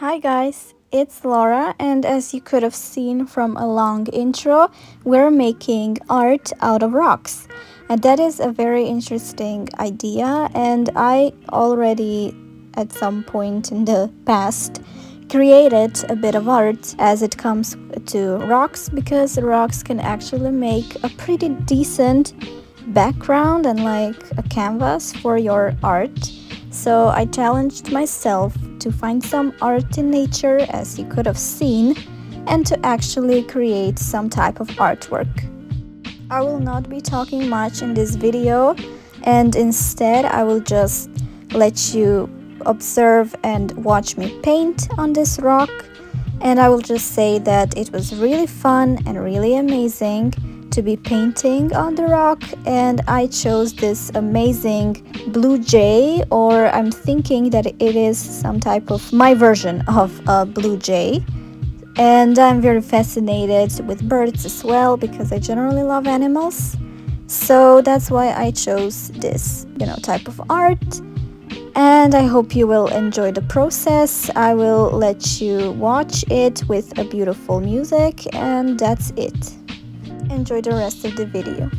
Hi guys, it's Laura, and as you could have seen from a long intro, we're making art out of rocks. And that is a very interesting idea, and I already at some point in the past created a bit of art as it comes to rocks, because rocks can actually make a pretty decent background and like a canvas for your art. So I challenged myself to find some art in nature, as you could have seen, and to actually create some type of artwork. I will not be talking much in this video, and instead I will just let you observe and watch me paint on this rock. And I will just say that it was really fun and really amazing to be painting on the rock, and I chose this amazing blue jay, or I'm thinking that it is some type of my version of a blue jay. And I'm very fascinated with birds as well, because I generally love animals. So that's why I chose this, type of art. And I hope you will enjoy the process. I will let you watch it with a beautiful music, and that's it. Enjoy the rest of the video.